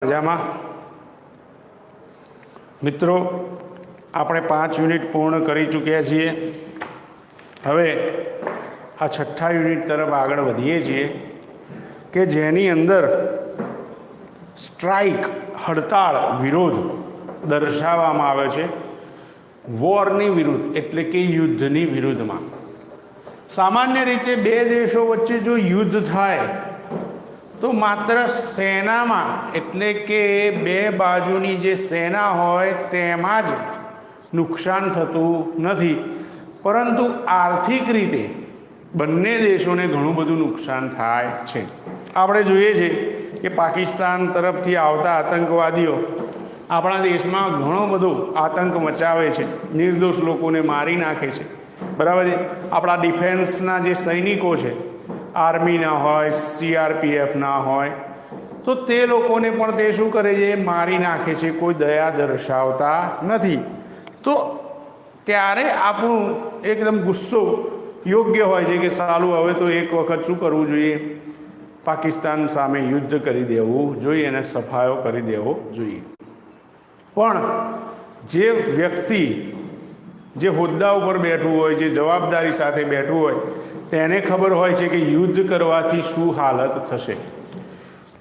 મજામાં મિત્રો, આપણે 5 યુનિટ પૂર્ણ કરી ચૂક્યા છીએ. હવે આ છઠ્ઠા યુનિટ તરફ આગળ વધીએ છીએ કે જેની અંદર સ્ટ્રાઇક, હડતાળ, વિરોધ દર્શાવવામાં આવે છે વોરની વિરુદ્ધ, એટલે કે યુદ્ધની વિરુદ્ધમાં. સામાન્ય રીતે બે દેશો વચ્ચે જો યુદ્ધ થાય તો માત્ર સેનામાં, એટલે કે બે બાજુની જે સેના હોય તેમાં જ નુકસાન થતું નથી, પરંતુ આર્થિક રીતે બંને દેશોને ઘણું બધું નુકસાન થાય છે. આપણે જોઈએ છે કે પાકિસ્તાન તરફથી આવતા આતંકવાદીઓ આપણા દેશમાં ઘણો બધો આતંક મચાવે છે, નિર્દોષ લોકોને મારી નાખે છે. બરાબર છે. આપણા ડિફેન્સના જે સૈનિકો છે, આર્મીના હોય, CRPFના હોય, તો તે લોકોને પણ તે શું કરે છે? મારી નાખે છે, કોઈ દયા દર્શાવતા નથી. તો ત્યારે આપણું એકદમ ગુસ્સો યોગ્ય હોય છે કે સાલું હવે તો એક વખત શું કરવું જોઈએ? પાકિસ્તાન સામે યુદ્ધ કરી દેવું જોઈએ અને સફાયો કરી દેવો જોઈએ. પણ જે વ્યક્તિ જે હોદ્દા ઉપર બેઠું હોય, જે જવાબદારી સાથે બેઠું હોય, તેને ખબર હોય છે કે યુદ્ધ કરવાથી શું હાલત થશે.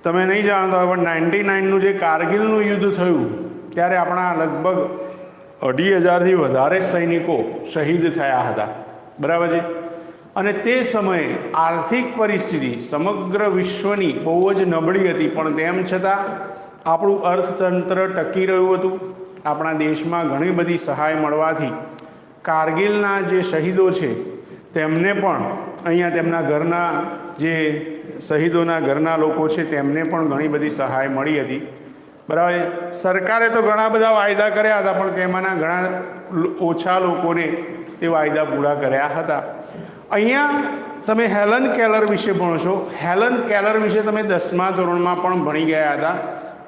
તમે નહીં જાણતા હોય, પણ 99નું જે કારગિલનું યુદ્ધ થયું ત્યારે આપણા લગભગ 2,500થી વધારે સૈનિકો શહીદ થયા હતા. બરાબર છે. અને તે સમયે આર્થિક પરિસ્થિતિ સમગ્ર વિશ્વની બહુ જ નબળી હતી, પણ તેમ છતાં આપણું અર્થતંત્ર ટકી રહ્યું હતું. આપણા દેશમાં ઘણી બધી સહાય મળવાથી કારગિલના જે શહીદો છે તેમને પણ અહીંયા તેમના ઘરના જે શહીદોના ઘરના લોકો છે તેમને પણ ઘણી બધી સહાય મળી હતી. બરાબર. સરકારે તો ઘણા બધા વાયદા કર્યા હતા, પણ તેમાંના ઘણા ઓછા લોકોને તે વાયદા પૂરા કર્યા હતા. અહીંયા તમે હેલન કેલર વિશે ભણશો. હેલન કેલર વિશે તમે 10મા ધોરણમાં પણ ભણી ગયા હતા,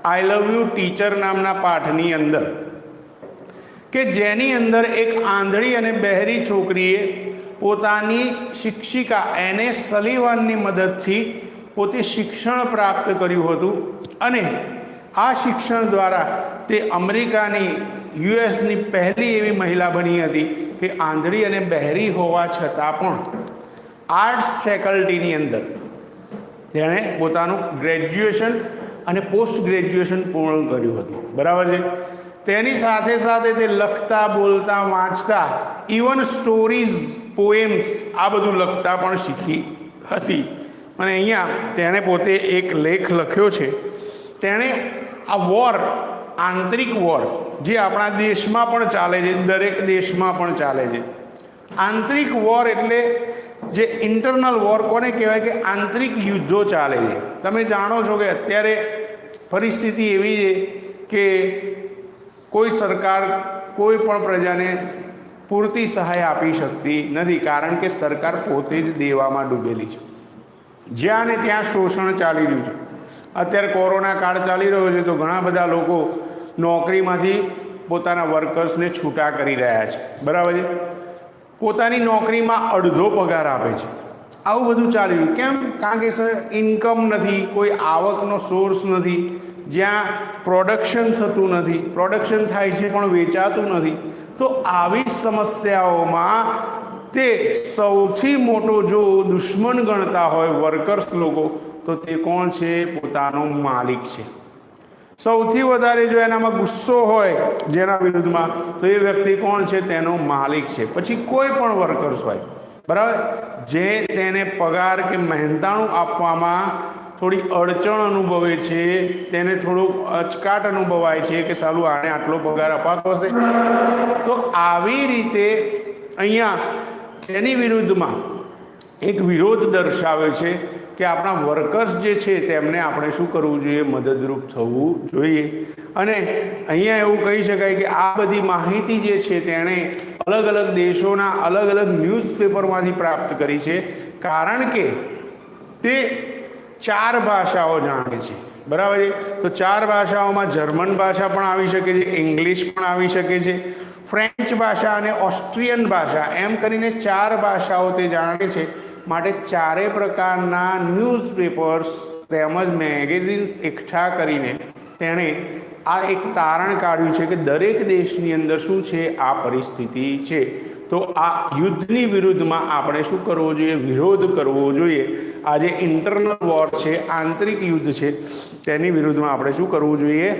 આઈ લવ યુ ટીચર નામના પાઠની અંદર, કે જેની અંદર એક આંધળી અને બહેરી છોકરીએ પોતાની શિક્ષિકા NS સલીવાનની મદદથી પોતે શિક્ષણ પ્રાપ્ત કર્યું હતું. અને આ શિક્ષણ દ્વારા તે અમેરિકાની યુએસની પહેલી એવી મહિલા બની હતી કે આંધળી અને બહેરી હોવા છતાં પણ આર્ટ્સ ફેકલ્ટીની અંદર તેણે પોતાનું ગ્રેજ્યુએશન અને પોસ્ટ ગ્રેજ્યુએશન પૂર્ણ કર્યું હતું. બરાબર છે. તેની સાથે સાથે તે લખતા, બોલતા, વાંચતા, ઇવન સ્ટોરીઝ, પોએમ્સ આ બધું લખતા પણ શીખી હતી. અને અહીંયા તેણે પોતે એક લેખ લખ્યો છે. તેણે આ વોર, આંતરિક વોર, જે આપણા દેશમાં પણ ચાલે છે, દરેક દેશમાં પણ ચાલે છે. આંતરિક વોર એટલે જે ઇન્ટરનલ વોર કોને કહેવાય? કે આંતરિક યુદ્ધો ચાલે છે. તમે જાણો છો કે અત્યારે પરિસ્થિતિ એવી છે કે કોઈ સરકાર કોઈ પણ પ્રજાને પૂરતી સહાય આપી શકતી નથી, કારણ કે સરકાર પોતે જ દેવામાં ડૂબેલી છે. જ્યાં ને ત્યાં શોષણ ચાલી રહ્યું છે. અત્યારે કોરોના કાળ ચાલી રહ્યો છે, તો ઘણા બધા લોકો નોકરીમાંથી પોતાના વર્કર્સને છૂટા કરી રહ્યા છે. બરાબર છે. પોતાની નોકરીમાં અડધો પગાર આપે છે. આવું બધું ચાલી રહ્યું. કેમ? કારણ કે સર ઇન્કમ નથી, કોઈ આવકનો સોર્સ નથી, જ્યાં પ્રોડક્શન થતું નથી, પ્રોડક્શન થાય છે પણ વેચાતું નથી. તો આવી સમસ્યાઓમાં તે સૌથી મોટો જો દુશ્મન ગણતા હોય વર્કર્સ લોકો, તો તે કોણ છે? પોતાનો માલિક છે. સૌથી વધારે જો એનામાં ગુસ્સો હોય જેના વિરુદ્ધમાં, તો એ વ્યક્તિ કોણ છે? તેનો માલિક છે. પછી કોઈ પણ વર્કર્સ હોય, બરાબર, જે તેને પગાર કે મહેનતાણું આપવામાં થોડી અડચણ અનુભવે છે, તેને થોડુંક અચકાટ અનુભવાય છે કે સાલું આને આટલો પગાર અપાતો હશે. તો આવી રીતે અહીંયા તેની વિરુદ્ધમાં એક વિરોધ દર્શાવે છે કે આપણા વર્કર્સ જે છે તેમને આપણે શું કરવું જોઈએ? મદદરૂપ થવું જોઈએ. અને અહીંયા એવું કહી શકાય કે આ બધી માહિતી જે છે તેણે અલગ અલગ દેશોના અલગ અલગ ન્યૂઝપેપરમાંથી પ્રાપ્ત કરી છે, કારણ કે તે 4 ભાષાઓ જાણે છે. બરાબર છે. તો 4 ભાષાઓમાં જર્મન ભાષા પણ આવી શકે છે, ઇંગ્લિશ પણ આવી શકે છે, ફ્રેન્ચ ભાષા અને ઓસ્ટ્રિયન ભાષા, એમ કરીને 4 ભાષાઓ તે જાણે છે. માટે 4 પ્રકારના ન્યૂઝપેપર્સ તેમજ મેગેઝિન્સ એકઠા કરીને તેણે આ એક તારણ કાઢ્યું છે કે દરેક દેશની અંદર શું છે, આ પરિસ્થિતિ છે. તો આ યુદ્ધની વિરુદ્ધમાં આપણે શું કરવું જોઈએ? વિરોધ કરવો જોઈએ. આ જે ઇન્ટરનલ વોર છે, આંતરિક યુદ્ધ છે, તેની વિરુદ્ધમાં આપણે શું કરવું જોઈએ?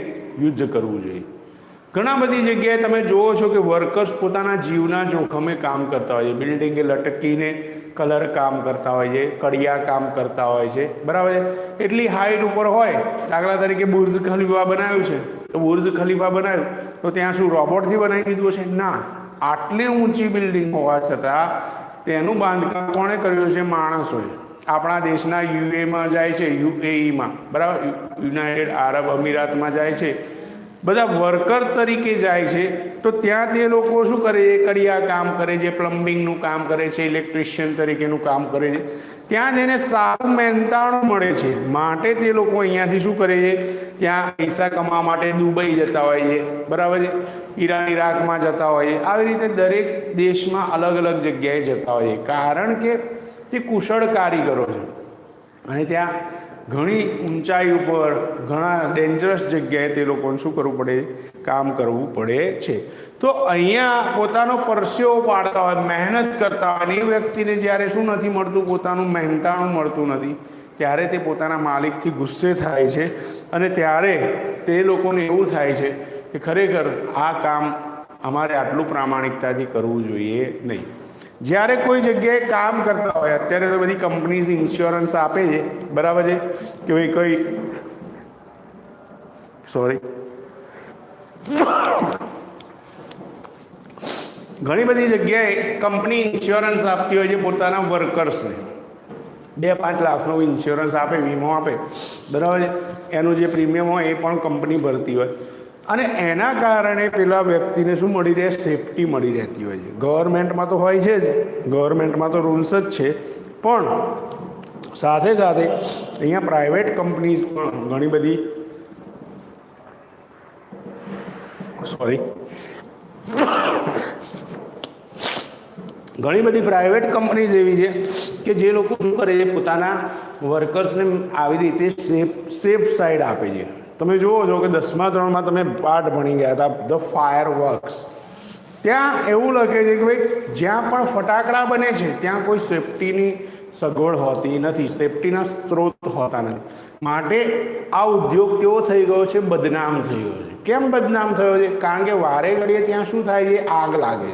યુદ્ધ કરવું જોઈએ. ઘણા બધી જગ્યાએ તમે જુઓ છો કે વર્કર્સ પોતાના જીવના જોખમે કામ કરતા હોય છે. બિલ્ડિંગે લટકીને કલર કામ કરતા હોય છે, કડિયા કામ કરતા હોય છે, બરાબર છે. એટલી હાઈટ ઉપર હોય, દાખલા તરીકે બુર્જ ખલીફા બનાવ્યું છે, તો બુર્જ ખલીફા બનાવ્યું તો ત્યાં શું રોબોટથી બનાવી દીધું છે? ના, આટલી ઊંચી બિલ્ડિંગ હોવા છતાં તેનું બાંધકામ કોણે કર્યું છે? માણસોએ. આપણા દેશના યુએમાં જાય છે, યુએઈમાં, બરાબર, યુનાઇટેડ આરબ અમીરાતમાં જાય છે, બધા વર્કર તરીકે જાય છે. તો ત્યાં તે લોકો શું કરે છે? કડિયા કામ કરે છે, પ્લમ્બિંગનું કામ કરે છે, ઇલેક્ટ્રિશિયન તરીકેનું કામ કરે છે. ત્યાં જઈને સારું મહેનતાણું મળે છે, માટે તે લોકો અહીંયાથી શું કરે છે? ત્યાં પૈસા કમાવા માટે દુબઈ જતા હોય છે, બરાબર છે, ઈરાકમાં જતા હોય છે. આવી રીતે દરેક દેશમાં અલગ અલગ જગ્યાએ જતા હોય છે, કારણ કે તે કુશળ કારીગરો છે અને ત્યાં ઘણી ઊંચાઈ ઉપર, ઘણા ડેન્જરસ જગ્યાએ તે લોકોને શું કરવું પડે? કામ કરવું પડે છે. તો અહીંયા પોતાનો પરસેવો પાડતા હોય, મહેનત કરતા હોય, અને એ વ્યક્તિને જ્યારે શું નથી મળતું? પોતાનું મહેનતાણું મળતું નથી, ત્યારે તે પોતાના માલિકથી ગુસ્સે થાય છે અને ત્યારે તે લોકોને એવું થાય છે કે ખરેખર આ કામ અમારે આટલું પ્રામાણિકતાથી કરવું જોઈએ નહીં. જ્યારે કોઈ જગ્યાએ કામ કરતા હોય, અત્યારે તો બધી કંપનીઝ ઇન્સ્યોરન્સ આપે છે, બરાબર છે, કે ભાઈ કઈ ઘણી બધી જગ્યાએ કંપની ઇન્સ્યોરન્સ આપતી હોય છે પોતાના વર્કર્સને. 2-5 લાખનો ઇન્સ્યોરન્સ આપે, વીમો આપે, બરાબર છે. એનું જે પ્રીમિયમ હોય એ પણ કંપની ભરતી હોય અને એના કારણે પેલા વ્યક્તિને શું મળી રહે? સેફટી મળી રહેતી હોય છે. ગવર્મેન્ટમાં તો હોય છે જ, ગવર્મેન્ટમાં તો રૂલ્સ જ છે, પણ સાથે સાથે અહીંયા પ્રાઇવેટ કંપનીઝ પણ ઘણી બધી ઘણી બધી પ્રાઇવેટ કંપનીઝ એવી છે કે જે લોકો શું કરે છે? પોતાના વર્કર્સને આવી રીતે સેફ સાઈડ આપે છે. તમે જુઓ છો કે 10મા ધોરણમાં તમે પાઠ ભણી ગયા હતા, ધ ફાયર વર્ક્સ. ત્યાં એવું લખે છે કે ભાઈ જ્યાં પણ ફટાકડા બને છે ત્યાં કોઈ સેફટીની સગવડ હોતી નથી, સેફટીના સ્ત્રોત હોતા નથી. માટે આ ઉદ્યોગ કેવો થઈ ગયો છે? બદનામ થઈ ગયો છે. કેમ બદનામ થયો છે? કારણ કે વારે ઘડીએ ત્યાં શું થાય છે? આગ લાગે,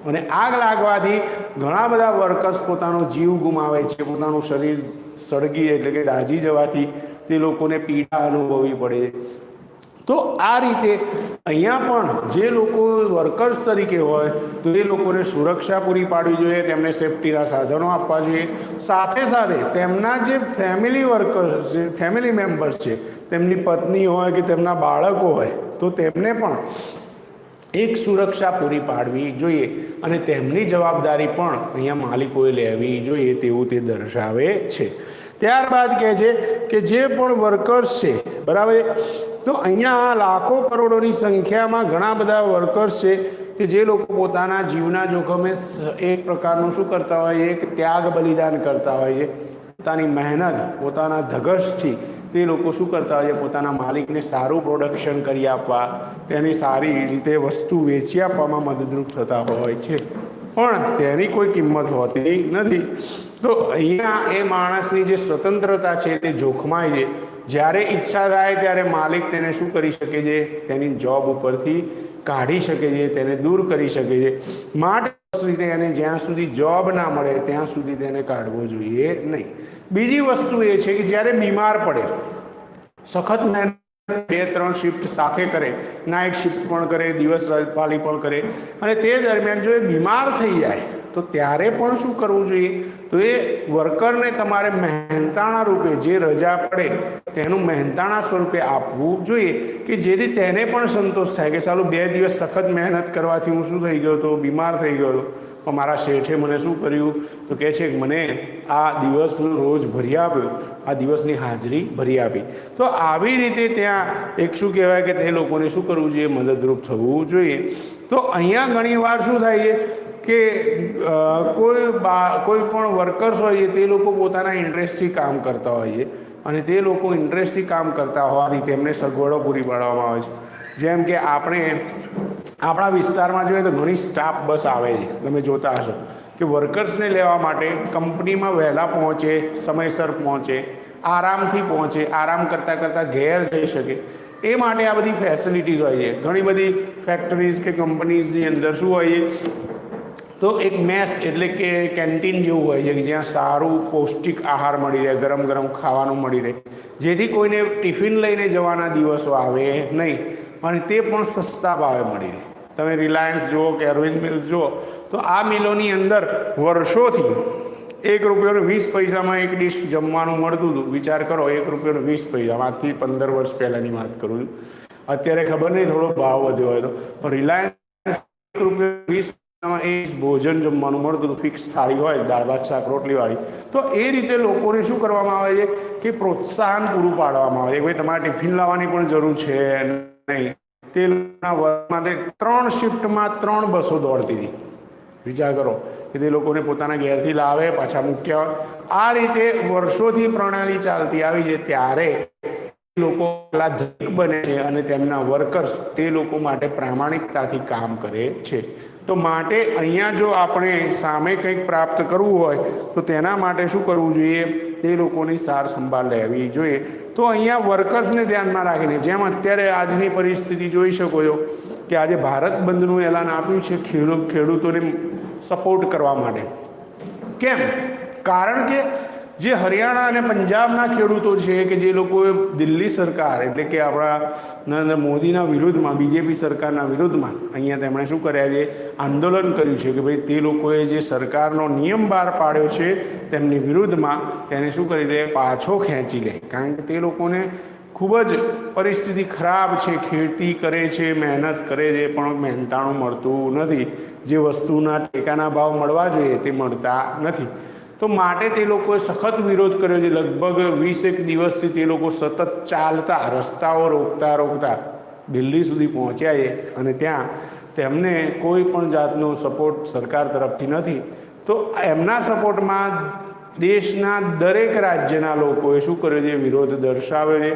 અને આગ લાગવાથી ઘણા બધા વર્કર્સ પોતાનો જીવ ગુમાવે છે, પોતાનું શરીર સળગી એટલે કે દાઝી જવાથી તે લોકોને પીડા અનુભવવી પડે. તો આ રીતે અહીંયા પણ જે લોકો વર્કર્સ તરીકે હોય તો એ લોકોને સુરક્ષા પૂરી પાડવી જોઈએ, તેમને સેફટીના સાધનો આપવા જોઈએ. સાથે સાથે તેમના જે ફેમિલી વર્કર્સ છે, ફેમિલી મેમ્બર્સ છે, તેમની પત્ની હોય કે તેમના બાળકો હોય, તો તેમને પણ એક સુરક્ષા પૂરી પાડવી જોઈએ અને તેમની જવાબદારી પણ અહીંયા માલિકોએ લેવી જોઈએ તેવું તે દર્શાવે છે. ત્યારબાદ કહે છે કે જે પણ વર્કર્સ છે, બરાબર, તો અહીંયા લાખો કરોડોની સંખ્યામાં ઘણા બધા વર્કર્સ છે કે જે લોકો પોતાના જીવના જોખમે એક પ્રકારનું શું કરતા હોય છે? એક ત્યાગ બલિદાન કરતા હોય છે. પોતાની મહેનત, પોતાના ધગશથી તે લોકો શું કરતા હોય છે? પોતાના માલિકને સારું પ્રોડક્શન કરી આપવા, તેની સારી રીતે વસ્તુ વેચી આપવામાં મદદરૂપ થતા હોય છે, પણ તેની કોઈ કિંમત હોતી નથી. તો અહીંયા એ માણસની જે સ્વતંત્રતા છે તે જોખમાય છે. જ્યારે ઈચ્છા થાય ત્યારે માલિક તેને શું કરી શકે છે? તેની જોબ ઉપરથી કાઢી શકે છે, તેને દૂર કરી શકે છે. માટે રીતે એને જ્યાં સુધી જોબ ના મળે ત્યાં સુધી તેને કાઢવો જોઈએ નહીં. બીજી વસ્તુ એ છે કે જ્યારે બીમાર પડે, સખત મહેનત 2-3 શિફ્ટ સાથે કરે, નાઇટ શિફ્ટ પણ કરે, દિવસ પાલી પણ કરે, અને તે દરમિયાન જો એ બીમાર થઈ જાય તો ત્યારે પણ શું કરવું જોઈએ? તો એ વર્કરને તમારે મહેનતાણા રૂપે જે રજા પડે તેનું મહેનતાણા સ્વરૂપે આપવું જોઈએ, કે જેથી તેને પણ સંતોષ થાય કે સાલું 2 દિવસ સખત મહેનત કરવાથી હું શું થઈ ગયો હતો? બીમાર થઈ ગયો હતો. પણ મારા શેઠે મને શું કર્યું? તો કહે છે કે મને આ દિવસનો રોજ ભરી આપ્યો, આ દિવસની હાજરી ભરી આપી. તો આવી રીતે ત્યાં એક શું કહેવાય કે તે લોકોને શું કરવું જોઈએ? મદદરૂપ થવું જોઈએ. તો અહીંયા ઘણી વાર શું થાય છે કે કોઈ પણ વર્કર્સ હોય છે તે લોકો પોતાના ઇન્ટરેસ્ટથી કામ કરતા હોય છે, અને તે લોકો ઇન્ટરેસ્ટથી કામ કરતા હોવાથી તેમને સગવડો પૂરી પાડવામાં આવે છે. જેમ કે આપણે આપણા વિસ્તારમાં જોઈએ તો ઘણી સ્ટાફ બસ આવે છે. તમે જોતા હશો કે વર્કર્સને લેવા માટે કંપનીમાં વહેલા પહોંચે, સમયસર પહોંચે, આરામથી પહોંચે, આરામ કરતાં કરતાં ઘેર જઈ શકે એ માટે આ બધી ફેસિલિટીઝ હોય છે. ઘણી બધી ફેક્ટરીઝ કે કંપનીઝની અંદર શું હોય છે તો એક મેસ એટલે કે કેન્ટીન જેવું હોય છે કે જ્યાં સારું પૌષ્ટિક આહાર મળી રહે, ગરમ ગરમ ખાવાનું મળી રહે, જેથી કોઈને ટિફિન લઈને જવાના દિવસો આવે નહીં અને તે પણ સસ્તા ભાવે મળી રહે. તમે રિલાયન્સ જુઓ કે અરવિંદ મિલ્સ જુઓ તો આ મિલોની અંદર વર્ષોથી ₹1.20 એક ડિશ જમવાનું મળતું હતું. વિચાર કરો, ₹1.20, આજથી 15 વર્ષ પહેલાંની વાત કરું છું. અત્યારે ખબર નહીં થોડો ભાવ વધ્યો હોય તો, પણ રિલાયન્સ ₹1.20 એ ભોજન જમવાનું મળતું હતું, ફિક્સ થાળી હોય, દાળ ભાત શાક રોટલીવાળી. તો એ રીતે લોકોને શું કરવામાં આવે છે કે પ્રોત્સાહન પૂરું પાડવામાં આવે છે. ભાઈ તમારે ટિફિન લાવવાની પણ જરૂર છે નહીં. તે વર્ગ માટે 3 શિફ્ટમાં 3 બસો દોડતી હતી. વિચાર કરો કે તે લોકોને પોતાના ઘેરથી લાવે, પાછા મૂક્યા હોય. આ રીતે વર્ષોથી પ્રણાલી ચાલતી આવી છે. ત્યારે લોકો ધનિક બને છે અને તેમના વર્કર્સ તે લોકો માટે પ્રામાણિકતાથી કામ કરે છે. તો માટે અહીંયા જો આપણે સામે કંઈક પ્રાપ્ત કરવું હોય તો તેના માટે શું કરવું જોઈએ? તે લોકોની સાર સંભાળ લેવી જોઈએ. તો અહીંયા વર્કર્સને ધ્યાનમાં રાખીને, જેમ અત્યારે આજની પરિસ્થિતિ જોઈ શકો છો કે આજે ભારત બંધનું એલાન આપ્યું છે ખેડૂતોને સપોર્ટ કરવા માટે. કેમ? કારણ કે જે હરિયાણા અને પંજાબના ખેડૂતો છે કે જે લોકોએ દિલ્હી સરકાર એટલે કે આપણા નરેન્દ્ર મોદીના વિરુદ્ધમાં, બીજેપી સરકારના વિરુદ્ધમાં અહીંયા તેમણે શું કર્યા છે? આંદોલન કર્યું છે કે ભાઈ તે લોકોએ જે સરકારનો નિયમ બહાર પાડ્યો છે તેમની વિરુદ્ધમાં તેને શું કરી લે? પાછો ખેંચી લે. કારણ કે તે લોકોને ખૂબ જ પરિસ્થિતિ ખરાબ છે. ખેતી કરે છે, મહેનત કરે છે, પણ મહેનતાણું મળતું નથી. જે વસ્તુના ટેકાના ભાવ મળવા જોઈએ તે મળતા નથી. તો માટે તે લોકોએ સખત વિરોધ કર્યો છે. લગભગ 20 દિવસથી તે લોકો સતત ચાલતા, રસ્તાઓ રોકતા દિલ્હી સુધી પહોંચ્યા છે અને ત્યાં તેમને કોઈ પણ જાતનો સપોર્ટ સરકાર તરફથી નથી. તો એમના સપોર્ટમાં દેશના દરેક રાજ્યના લોકોએ શું કર્યો છે? વિરોધ દર્શાવ્યો છે.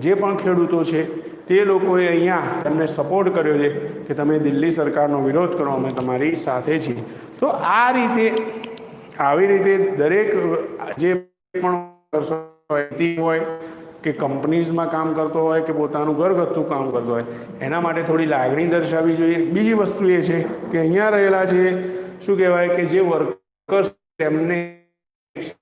જે પણ ખેડૂતો છે તે લોકોએ અહીંયા તેમને સપોર્ટ કર્યો છે કે તમે દિલ્હી સરકારનો વિરોધ કરો, અમે તમારી સાથે છીએ. તો આ રીતે, આવી રીતે દરેક જે પણ હોય કે કંપનીઝમાં કામ કરતો હોય કે પોતાનું ઘરગથ્થું કામ કરતો હોય એના માટે થોડી લાગણી દર્શાવવી જોઈએ. બીજી વસ્તુ એ છે કે અહીંયા રહેલા જે શું કહેવાય કે જે વર્કર્સ, તેમને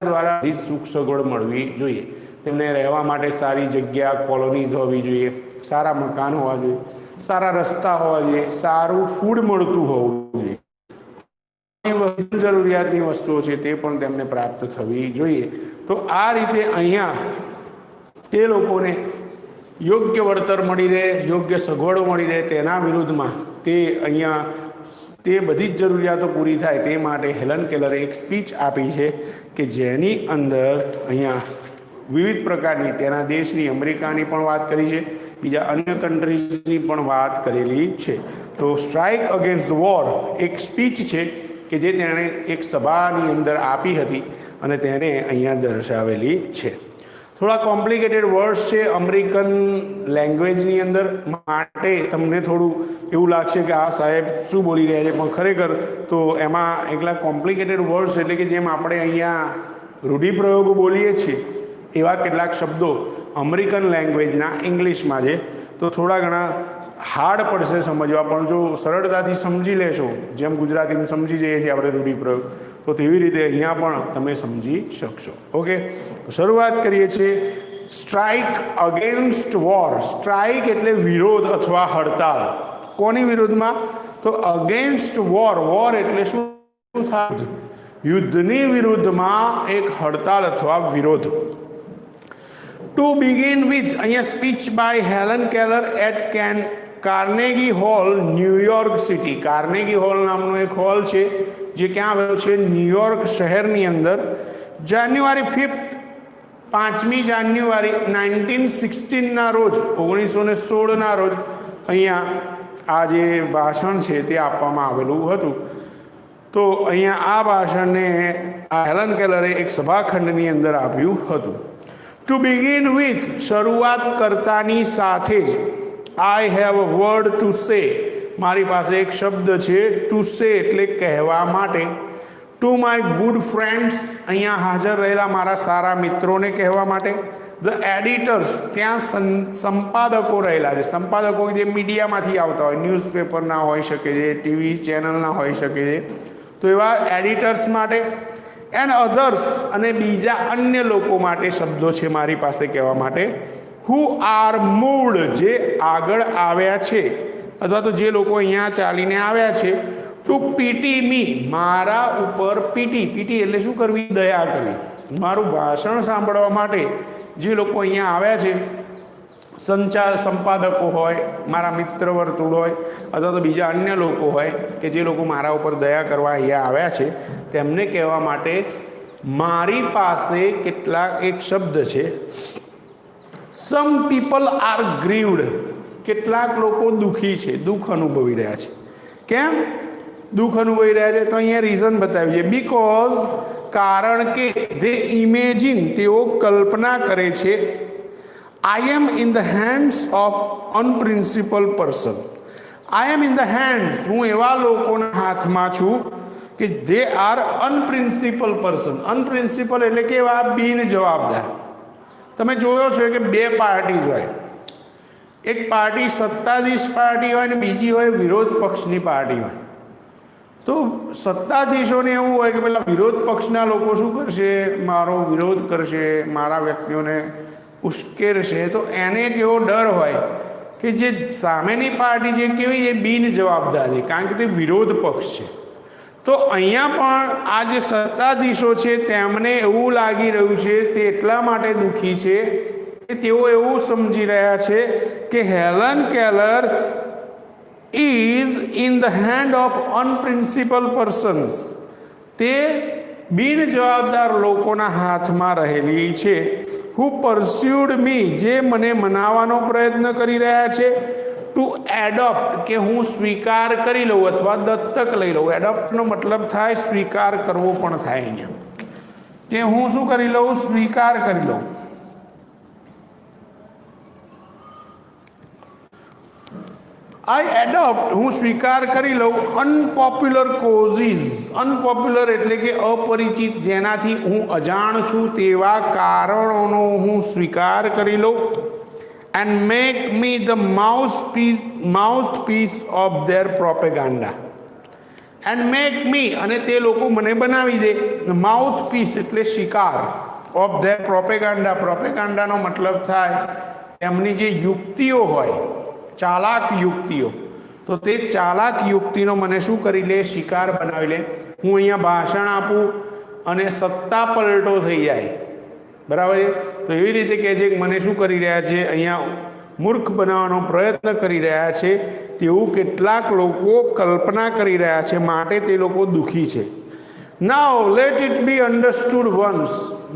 દ્વારા સુખ સગવડ મળવી જોઈએ. તેમને રહેવા માટે સારી જગ્યા, કોલોનીઝ હોવી જોઈએ, સારા મકાન હોવા જોઈએ, સારા રસ્તા હોવા જોઈએ, સારું ફૂડ મળતું હોવું જોઈએ. જરૂરિયાતની વસ્તુઓ છે તે પણ તેમને પ્રાપ્ત થવી જોઈએ. તો આ રીતે અહીંયા તે લોકોને યોગ્ય વળતર મળી રહે, યોગ્ય સગવડો મળી રહે, તેના વિરુદ્ધમાં તે અહીંયા તે બધી જ જરૂરિયાતો પૂરી થાય તે માટે હેલન કેલરે એક સ્પીચ આપી છે કે જેની અંદર અહીંયા વિવિધ પ્રકારની તેના દેશની, અમેરિકાની પણ વાત કરી છે, બીજા અન્ય કન્ટ્રીઝની પણ વાત કરેલી છે. તો સ્ટ્રાઇક અગેન્સ્ટ વોર એક સ્પીચ છે કે જે તેણે એક સભાની અંદર આપી હતી અને તેને અહીંયા દર્શાવેલી છે. થોડા કોમ્પ્લિકેટેડ વર્ડ્સ છે અમેરિકન લેંગ્વેજની અંદર, માટે તમને થોડું એવું લાગશે કે આ સાહેબ શું બોલી રહ્યા છે, પણ ખરેખર તો એમાં એકલા કોમ્પ્લિકેટેડ વર્ડ્સ એટલે કે જેમ આપણે અહીંયા રૂઢિપ્રયોગો બોલીએ છીએ એવા કેટલાક શબ્દો અમેરિકન લેંગ્વેજના ઇંગ્લિશમાં છે. તો થોડા ઘણા હાર્ડ પડશે સમજવા, પણ જો સરળતાથી સમજી લેશો, જેમ ગુજરાતીમાં સમજી જઈએ છીએ આપણે રૂઢિપ્રયોગ, તો તેવી રીતે અહીંયા પણ તમે સમજી શકશો. ઓકે, તો શરૂઆત કરીએ છીએ. Strike against war. સ્ટ્રાઇક એટલે વિરોધ અથવા હડતાલ. કોની વિરુદ્ધમાં? તો અગેન્સ્ટ વોર. વોર એટલે શું થાય? યુદ્ધની વિરુદ્ધમાં એક હડતાલ અથવા વિરોધ. ટુ બિગિન વિથ, અહીંયા speech by Helen Keller at Carnegie Hall, New York city. Carnegie Hall નામનો એક હોલ છે જે ક્યાં આવેલો છે? ન્યુયોર્ક શહેરની અંદર. જાન્યુઆરી 5મી જાન્યુઆરી 1916ના રોજ, 1916ના રોજ અહીંયા આ જે ભાષણ છે તે આપવામાં આવેલું હતું. તો અહીંયા આ ભાષણને હેલન કેલરે એક સભાખંડની અંદર આપ્યું હતું. ટુ બિગિન વિથ, શરૂઆત કરતાની સાથે જ, I have a word to say, મારી પાસે એક શબ્દ છે, ટુ સે એટલે કહેવા માટે. ટુ માય ગુડ ફ્રેન્ડ્સ, અહીંયા હાજર રહેલા મારા સારા મિત્રોને કહેવા માટે. ધ એડિટર્સ, ત્યાં સંપાદકો રહેલા છે. સંપાદકો જે મીડિયામાંથી આવતા હોય, ન્યૂઝપેપરના હોઈ શકે છે, ટીવી ચેનલના હોઈ શકે છે, તો એવા એડિટર્સ માટે. એન્ડ અધર્સ, અને બીજા અન્ય લોકો માટે શબ્દો છે મારી પાસે કહેવા માટે. હુ આર મૂવ્ડ, જે આગળ આવ્યા છે અથવા તો જે લોકો અહીંયા ચાલીને આવ્યા છે. ટુ પીટી મી, મારા ઉપર પીટી એટલે શું કરવી? દયા કરવી. મારું ભાષણ સાંભળવા માટે જે લોકો અહીંયા આવ્યા છે, સંપાદકો હોય, મારા મિત્ર વર્તુળ હોય, અથવા તો બીજા અન્ય લોકો હોય કે જે લોકો મારા ઉપર દયા કરવા અહીંયા આવ્યા છે, તેમને કહેવા માટે મારી પાસે કેટલાક એક શબ્દ છે. સમ પીપલ આર ગ્રીવડ, કેટલાક લોકો દુઃખી છે, દુઃખ અનુભવી રહ્યા છે. કેમ દુઃખ અનુભવી રહ્યા છે? તો અહીંયા રીઝન બતાવ્યું છે. બીકોઝ, કારણ કે, તે ઇમેજિન, તેઓ કલ્પના કરે છે, I am in the hands of unprincipled person. I am in the hands, હું એવા લોકોના હાથમાં છું કે દે આર અનપ્રિન્સિપલ પર્સન. અનપ્રિન્સિપલ એટલે કે એવા બિન જવાબદાર. તમે જોયો છો કે બે પાર્ટીઝ હોય, એક પાર્ટી સત્તાધીશ પાર્ટી હોય ને બીજી હોય વિરોધ પક્ષની પાર્ટી હોય. તો સત્તાધીશોને એવું હોય કે પેલા વિરોધ પક્ષના લોકો શું કરશે? મારો વિરોધ કરશે, મારા વ્યક્તિઓને ઉશ્કેરશે. તો એને એક એવો ડર હોય કે જે સામેની પાર્ટી જે કેવી એ બિન જવાબદાર છે, કારણ કે તે વિરોધ પક્ષ છે. તો અહીંયા પણ આ જે સત્તાધીશો છે તેમને એવું લાગી રહ્યું છે, તે એટલા માટે દુઃખી છે કે તેઓ એવું સમજી રહ્યા છે કે Helen Keller is in the hand of unprincipled persons. તે બિન જવાબદાર લોકોના હાથમાં રહેલી છે. હુ પરસ્યુડ મી, જે મને મનાવવાનો પ્રયત્ન કરી રહ્યા છે. ટુ એડોપ્ટ, કે હું સ્વીકાર કરી લઉં અથવા દત્તક લઈ લઉં. એડોપ્ટનો મતલબ થાય સ્વીકાર કરવો પણ થાય અહીંયા, કે હું શું કરી લઉં? સ્વીકાર કરી લઉં. આઈ એડોપ્ટ, હું સ્વીકાર કરી લઉં. અનપોપ્યુલર કોઝિસ, અનપોપ્યુલર એટલે કે અપરિચિત, જેનાથી હું અજાણ છું તેવા કારણોનો હું સ્વીકાર કરી લઉં. And make me the mouthpiece of their propaganda. And make me, અને તે લોકો મને બનાવી દે. માઉથપીસ એટલે શિકાર, ઓફ ધેર પ્રોપેગાન્ડા. પ્રોપેગાન્ડાનો મતલબ થાય એમની જે યુક્તિઓ હોય, ચાલાક યુક્તિઓ. તો તે ચાલાક યુક્તિનો મને શું કરી લે? શિકાર બનાવી લે. હું અહીંયા ભાષણ આપું અને સત્તા પલટો થઈ જાય, બરાબર છે? તો એવી રીતે કહે છે કે મને શું કરી રહ્યા છે? અહીંયા મૂર્ખ બનાવવાનો પ્રયત્ન કરી રહ્યા છે, તેવું કેટલાક લોકો કલ્પના કરી રહ્યા છે, માટે તે લોકો દુઃખી છે. Now let it be understood once.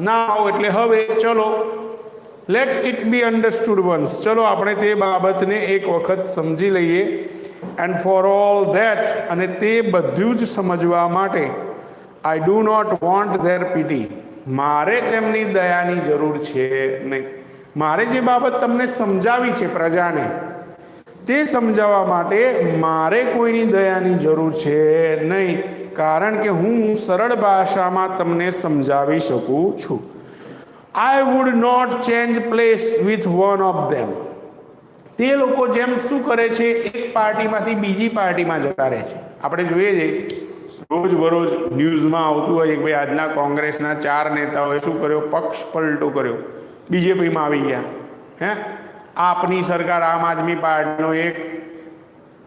Now એટલે હવે, ચલો. Let it be understood once, ચલો આપણે તે બાબતને એક વખત સમજી લઈએ. એન્ડ ફોર ઓલ ધેટ, અને તે બધું જ સમજવા માટે, I do not want their pity, મારે તેમની દયાની જરૂર છે નહીં. મારે જે બાબત તમને સમજાવી છે પ્રજાને, તે સમજાવવા માટે મારે કોઈની દયાની જરૂર છે નહીં, કારણ કે હું સરળ ભાષામાં તમને સમજાવી શકું છું. I would not change place with one of them. તે લોકો જેમ શું કરે છે? એક પાર્ટીમાંથી બીજી પાર્ટીમાં જતા રહે છે. આપણે જોઈએ છીએ રોજબરોજ ન્યૂઝમાં આવતું હોય કે ભાઈ આજના કોંગ્રેસના 4 નેતાઓએ શું કર્યો? પક્ષ પલટો કર્યો, બીજેપીમાં આવી ગયા. આપની સરકાર, આમ આદમી પાર્ટીનો એક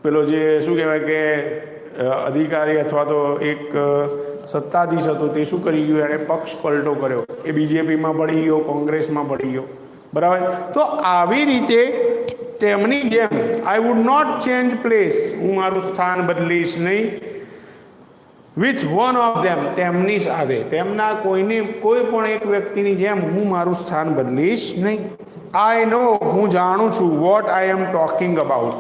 પેલો જે શું કહેવાય કે અધિકારી અથવા તો એક સત્તાધીશ હતો, તે શું કરી ગયું? એણે પક્ષ પલટો કર્યો. એ બીજેપીમાં ભળી ગયો, કોંગ્રેસમાં ભળી ગયો, બરાબર? તો આવી રીતે તેમની જેમ I would not change place, હું મારું સ્થાન બદલીશ નહીં. વિથ વન ઓફ ધેમ, તેમની સાથે, તેમના કોઈ પણ એક વ્યક્તિની જેમ હું મારું સ્થાન બદલીશ નહીં. આઈ નો, હું જાણું છું. What I am talking about,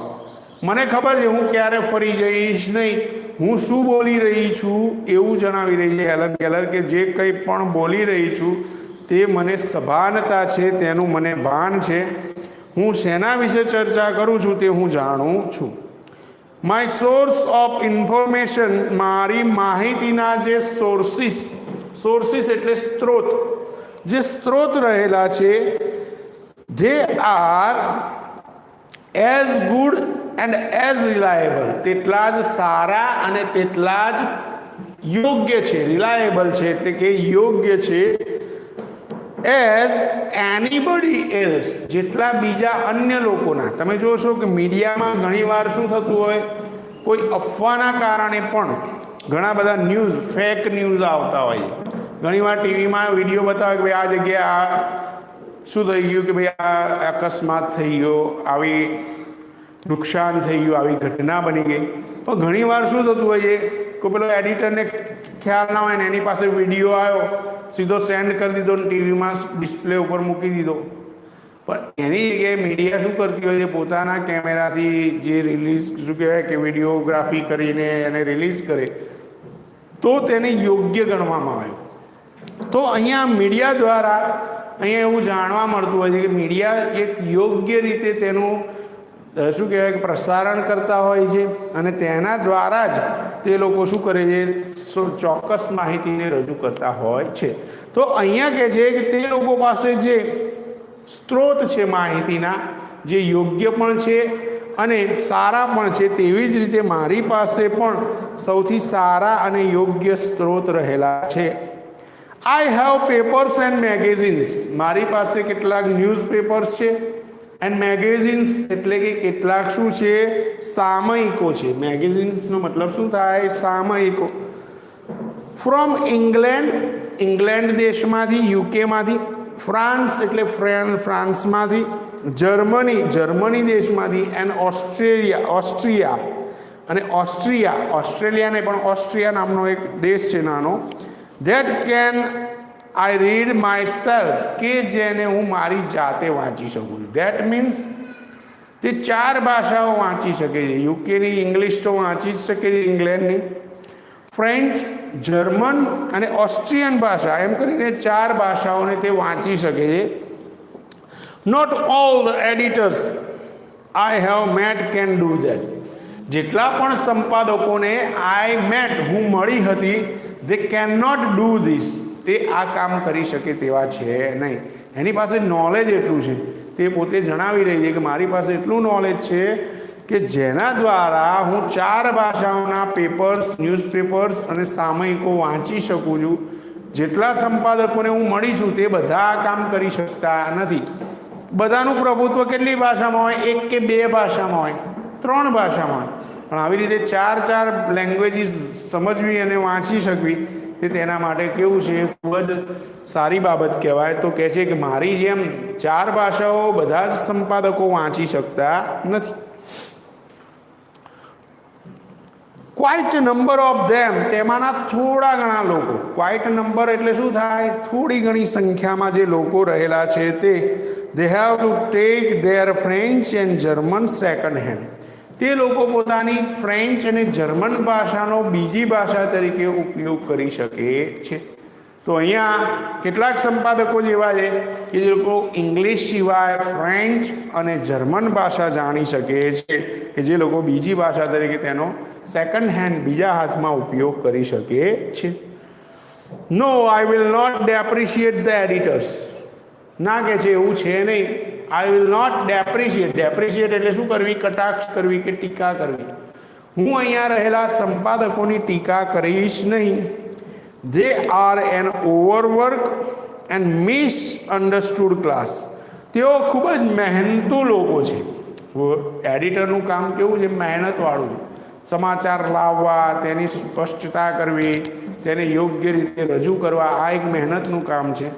મને ખબર છે હું ક્યારે ફરી જઈશ નહીં. હું શું બોલી રહી છું એવું જણાવી રહી છે હેલન કેલર, કે જે કંઈ પણ બોલી રહી છું તે મને સભાનતા છે, તેનું મને ભાન છે. હું શેના વિશે ચર્ચા કરું છું તે હું જાણું છું. માય સોર્સ ઓફ ઇન્ફોર્મેશન, મારી માહિતીના જે સોર્સિસ એટલે સ્ત્રોત, જે સ્ત્રોત રહેલા છે, they are as good and as reliable, તેટલા જ સારા અને તેટલા જ યોગ્ય છે. રિલાયેબલ છે એટલે કે યોગ્ય છે. એઝ એનીબડી એલ્સ, જેટલા બીજા અન્ય લોકોના. તમે જોશો કે મીડિયામાં ઘણીવાર શું થતું હોય, કોઈ અફવાના કારણે પણ ઘણા બધા ન્યૂઝ, ફેક ન્યૂઝ આવતા હોય. ઘણીવાર ટીવીમાં વિડીયો બતાવે કે ભાઈ આ જગ્યાએ શું થઈ ગયું, કે ભાઈ આ અકસ્માત થઈ ગયો, આવી નુકસાન થઈ ગયું, આવી ઘટના બની ગઈ. પણ ઘણીવાર શું થતું હોય છે, કોઈ પેલો એડિટરને ખ્યાલ ના હોય ને એની પાસે વિડીયો આવ્યો, સીધો સેન્ડ કરી દીધો ને ટીવીમાં ડિસ્પ્લે ઉપર મૂકી દીધો. પણ એની જગ્યાએ મીડિયા શું કરતી હોય છે, પોતાના કેમેરાથી જે રિલીઝ શું કહેવાય કે વિડીયોગ્રાફી કરીને એને રિલીઝ કરે તો તેને યોગ્ય ગણવામાં આવે. તો અહીંયા મીડિયા દ્વારા અહીંયા એવું જાણવા મળતું હોય છે કે મીડિયા એક યોગ્ય રીતે તેનું શું કહેવાય કે પ્રસારણ કરતા હોય છે અને તેના દ્વારા જ તે લોકો શું કરે છે, ચોક્કસ માહિતીને રજૂ કરતા હોય છે. તો અહીંયા કહે છે કે તે લોકો પાસે જે સ્ત્રોત છે માહિતીના, જે યોગ્ય પણ છે અને સારા પણ છે, તેવી જ રીતે મારી પાસે પણ સૌથી સારા અને યોગ્ય સ્ત્રોત રહેલા છે. I have papers and magazines, મારી પાસે કેટલાક ન્યૂઝપેપર્સ છે, એન્ડ મેગેઝિન્સ એટલે કે કેટલાક શું છે, સામયિકો છે. મેગેઝિન્સનો મતલબ શું થાય, સામયિકો. ફ્રોમ ઇંગ્લેન્ડ દેશમાંથી, યુકેમાંથી. ફ્રાન્સ એટલે ફ્રાન્સમાંથી. જર્મની દેશમાંથી. એન્ડ ઓસ્ટ્રિયા અને ઓસ્ટ્રેલિયાને પણ ઓસ્ટ્રિયા નામનો એક દેશ છે નાનો. That can I read my self, કે જેને હું મારી જાતે વાંચી શકું છું. ધેટ મીન્સ તે 4 ભાષાઓ વાંચી શકે છે. યુકેની ઇંગ્લિશ તો વાંચી જ શકે છે, ઇંગ્લેન્ડની, ફ્રેન્ચ, જર્મન અને ઓસ્ટ્રિયન ભાષા, એમ કરીને 4 ભાષાઓને તે વાંચી શકે છે. Not all the editors I have met can do that, જેટલા પણ સંપાદકોને આઈ મેટ હું મળી હતી, they cannot do this, તે આ કામ કરી શકે તેવા છે નહીં. એની પાસે નોલેજ એટલું છે, તે પોતે જણાવી રહી છે કે મારી પાસે એટલું નોલેજ છે કે જેના દ્વારા હું 4 ભાષાઓના પેપર્સ, ન્યૂઝપેપર્સ અને સામયિકો વાંચી શકું છું. જેટલા સંપાદકોને હું મળી છું તે બધા આ કામ કરી શકતા નથી. બધાનું પ્રભુત્વ કેટલી ભાષામાં હોય, 1 કે 2 ભાષામાં હોય, 3 ભાષામાં હોય. પણ આવી રીતે 4 લેંગ્વેજીસ સમજવી અને વાંચી શકવી તે તેના માટે કેવું છે, ખૂબ જ સારી બાબત કહેવાય. તો કહે છે કે મારી જેમ 4 ભાષાઓ બધા જ સંપાદકો વાંચી શકતા નથી. ક્વાઇટ નંબર ઓફ ધેમ, તેમાંના થોડા ઘણા લોકો. ક્વાઇટ નંબર એટલે શું થાય, થોડી ઘણી સંખ્યામાં જે લોકો રહેલા છે તે. They have to take there French and German second hand, તે લોકો પોતાની ફ્રેન્ચ અને જર્મન ભાષાનો બીજી ભાષા તરીકે ઉપયોગ કરી શકે છે. તો અહીંયા કેટલાક સંપાદકો જેવા છે કે જે લોકો ઇંગ્લિશ સિવાય ફ્રેન્ચ અને જર્મન ભાષા જાણી શકે છે, કે જે લોકો બીજી ભાષા તરીકે તેનો સેકન્ડ હેન્ડ, બીજા હાથમાં ઉપયોગ કરી શકે છે. No, I will not depreciate the editors, ના કે છે એવું છે નહીં. આઈ વિલ નોટ ડેપ્રિશિએટ એટલે શું કરવી, કટાક્ષ કરવી કે ટીકા કરવી. હું અહીંયા રહેલા સંપાદકોની ટીકા કરીશ નહીં. They are an overwork and misunderstood class, તેઓ ખૂબ જ મહેનતુ લોકો છે. એડિટરનું કામ કેવું છે, મહેનતવાળું છે. સમાચાર લાવવા, તેની સ્પષ્ટતા કરવી, તેને યોગ્ય રીતે રજૂ કરવા, આ એક મહેનતનું કામ છે.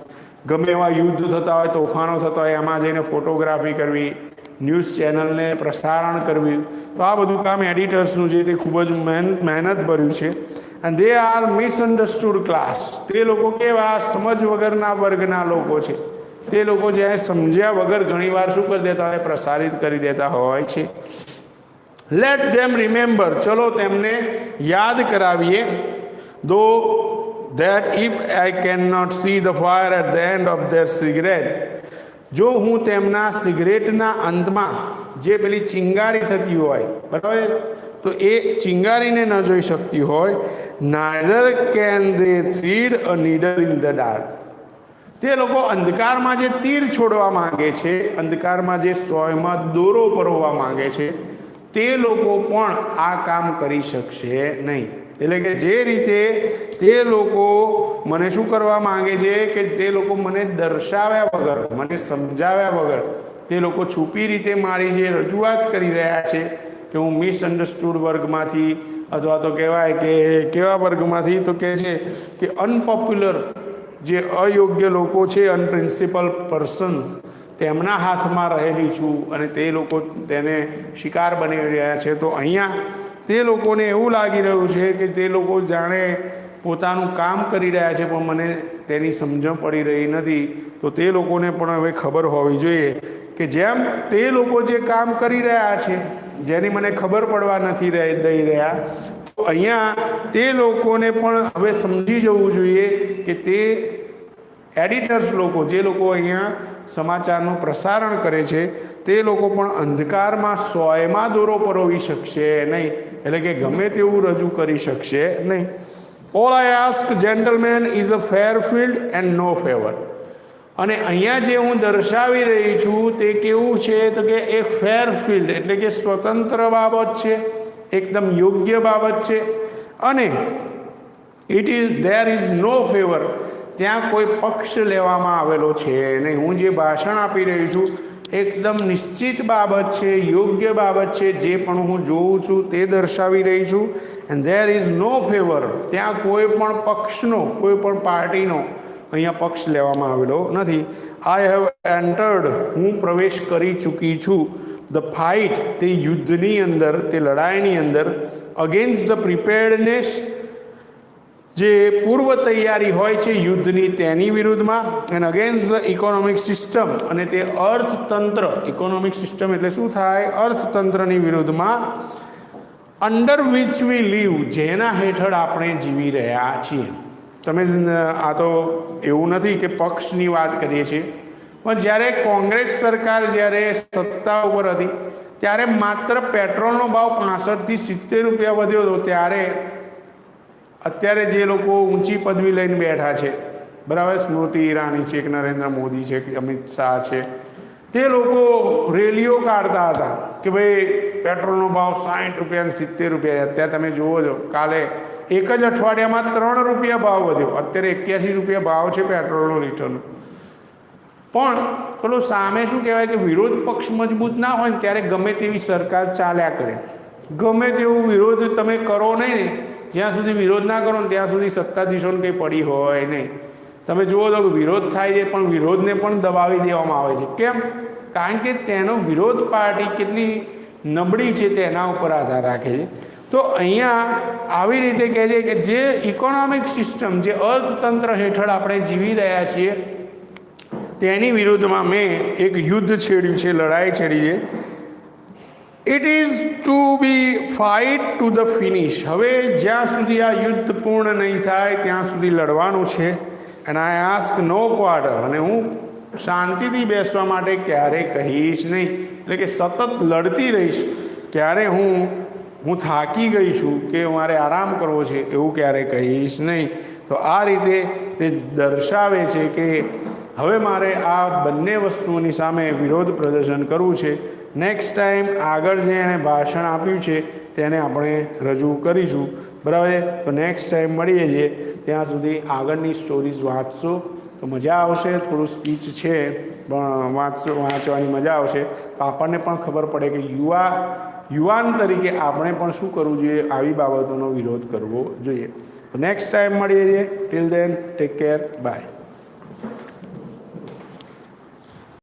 ગમે એવા યુદ્ધ થતા હોય, તોફાનો થતા હોય, એમાં જઈને ફોટોગ્રાફી કરવી, ન્યૂઝ ચેનલને પ્રસારણ કરવી, તો આ બધું કામ એડિટર્સનું છે, તે ખૂબ જ મહેનત ભર્યું છે. એન્ડ દે આર મિસઅન્ડરસ્ટુડ ક્લાસ, તે લોકો કેવા, સમજ વગરના વર્ગના લોકો છે. તે લોકો જે સમજ્યા વગર ઘણીવાર શું કરી દેતા હોય, પ્રસારિત કરી દેતા હોય છે. લેટ ધેમ રિમેમ્બર, ચલો તેમને યાદ કરાવીએ. દો that if I cannot see the fire at the end of their cigarette, જો હું તેમના સિગરેટના અંતમાં જે પેલી ચિંગારી થતી હોય, બરાબર, તો એ ચિંગારીને ન જોઈ શકતી હોય, neither can they thread a needle in the dark. તે લોકો અંધકારમાં જે તીર છોડવા માંગે છે, અંધકારમાં જે સોયમાં દોરો પરોવવા માંગે છે, તે લોકો પણ આ કામ કરી શકશે નહીં. એટલે કે જે રીતે તે લોકો મને શું કરવા માંગે છે કે તે લોકો મને દર્શાવ્યા વગર, મને સમજાવ્યા વગર તે લોકો છુપી રીતે મારી જે રજૂઆત કરી રહ્યા છે કે હું મિસઅન્ડરસ્ટુડ વર્ગમાંથી અથવા તો કહેવાય કે કેવા વર્ગમાંથી, તો કહે છે કે અનપોપ્યુલર જે અયોગ્ય લોકો છે, અનપ્રિન્સિપલ પર્સન્સ, તેમના હાથમાં રહેલી છું અને તે લોકો તેને શિકાર બની રહ્યા છે. તો અહીંયા તે લોકોને એવું લાગી રહ્યું છે કે તે લોકો જાણે પોતાનું કામ કરી રહ્યા છે પણ મને તેની સમજણ પડી રહી નથી. તો તે લોકોને પણ હવે ખબર હોવી જોઈએ કે જેમ તે લોકો જે કામ કરી રહ્યા છે જેની મને ખબર પડવા નથી દઈ રહ્યા, તો અહીંયા તે લોકોને પણ હવે સમજી જવું જોઈએ કે તે એડિટર્સ લોકો, જે લોકો અહીંયા સમાચારનું પ્રસારણ કરે છે, તે લોકો પણ અંધકારમાં સોયમાં દોરો પરોવી શકશે નહીં, એટલે કે ગમે તેવું રજૂ કરી શકશે નહીં. All I ask, gentlemen, is a fair field and no favor. અને અહીંયા જે હું દર્શાવી રહી છું તે કેવું છે તો કે એક ફેર ફિલ્ડ એટલે કે સ્વતંત્ર બાબત છે, એકદમ યોગ્ય બાબત છે. અને there is no favor, ત્યાં કોઈ પક્ષ લેવામાં આવેલો છે નહીં. હું જે ભાષણ આપી રહી છું એકદમ નિશ્ચિત બાબત છે, યોગ્ય બાબત છે, જે પણ હું જોઉં છું તે દર્શાવી રહી છું. And there is no favor, ત્યાં કોઈ પણ પક્ષનો, કોઈ પણ પાર્ટીનો અહીંયા પક્ષ લેવામાં આવેલો નથી. I have entered, હું પ્રવેશ કરી ચૂકી છું, the fight, તે યુદ્ધની અંદર, તે લડાઈની અંદર, against the preparedness, જે પૂર્વ તૈયારી હોય છે યુદ્ધની તેની વિરુદ્ધમાં, and against the economic system, અને તે અર્થતંત્ર, ઇકોનોમિક સિસ્ટમ એટલે શું થાય, અર્થતંત્રની વિરુદ્ધમાં, અંડર વિચ વી લીવ, જેના હેઠળ આપણે જીવી રહ્યા છીએ. તમે આ તો એવું નથી કે પક્ષની વાત કરીએ છીએ, પણ જ્યારે કોંગ્રેસ સરકાર જ્યારે સત્તા ઉપર હતી ત્યારે માત્ર પેટ્રોલનો ભાવ 65 થી 70 રૂપિયા વધ્યો હતો. ત્યારે અત્યારે જે લોકો ઊંચી પદવી લઈને બેઠા છે, બરાબર, સ્મૃતિ ઈરાની છે કે નરેન્દ્ર મોદી છે કે અમિત શાહ છે, તે લોકો રેલીઓ કાઢતા હતા કે ભાઈ પેટ્રોલનો ભાવ 60 રૂપિયા અને 70 રૂપિયા. અત્યારે તમે જુઓ છો, કાલે એક જ અઠવાડિયામાં 3 રૂપિયા ભાવ વધ્યો. અત્યારે 81 રૂપિયા ભાવ છે પેટ્રોલનો લીટરનો. પણ પેલું સામે શું કહેવાય કે વિરોધ પક્ષ મજબૂત ના હોય ને ત્યારે ગમે તેવી સરકાર ચાલ્યા કરે. ગમે તેવું વિરોધ તમે કરો નહીં ને, જ્યાં સુધી વિરોધ ના કરો ને ત્યાં સુધી સત્તાધીશોને કંઈ પડી હોય નહીં. તમે જુઓ તો વિરોધ થાય છે પણ વિરોધને પણ દબાવી દેવામાં આવે છે. કેમ? કારણ કે તેનો વિરોધ પાર્ટી કેટલી નબળી છે તેના ઉપર આધાર રાખે છે. તો અહીંયા આવી રીતે કહે છે કે જે ઇકોનોમિક સિસ્ટમ, જે અર્થતંત્ર હેઠળ આપણે જીવી રહ્યા છીએ તેની વિરુદ્ધમાં મેં એક યુદ્ધ છેડ્યું છે, લડાઈ છેડી છે. It is to be fight to the finish. હવે જ્યાં સુધી આ યુદ્ધ પૂર્ણ નહીં થાય ત્યાં સુધી લડવાનું છે. And I ask no quarter, અને હું શાંતિથી બેસવા માટે ક્યારેય કહીશ નહીં, એટલે કે સતત લડતી રહીશ. ક્યારે હું થાકી ગઈ છું કે મારે આરામ કરવો છે એવું ક્યારેય કહીશ નહીં. તો આ રીતે તે દર્શાવે છે કે હવે મારે આ બંને વસ્તુઓની સામે વિરોધ પ્રદર્શન કરવું છે. નેક્સ્ટ ટાઈમ આગળ જે એણે ભાષણ આપ્યું છે તેને આપણે રજૂ કરીશું, બરાબર. તો નેક્સ્ટ ટાઈમ મળીએ છીએ, ત્યાં સુધી આગળની સ્ટોરીઝ વાંચશો તો મજા આવશે. થોડું સ્પીચ છે પણ વાંચવાની મજા આવશે તો આપણને પણ ખબર પડે કે યુવાન તરીકે આપણે પણ શું કરવું જોઈએ, આવી બાબતોનો વિરોધ કરવો જોઈએ. તો નેક્સ્ટ ટાઈમ મળીએ છીએ. Till then take care, by.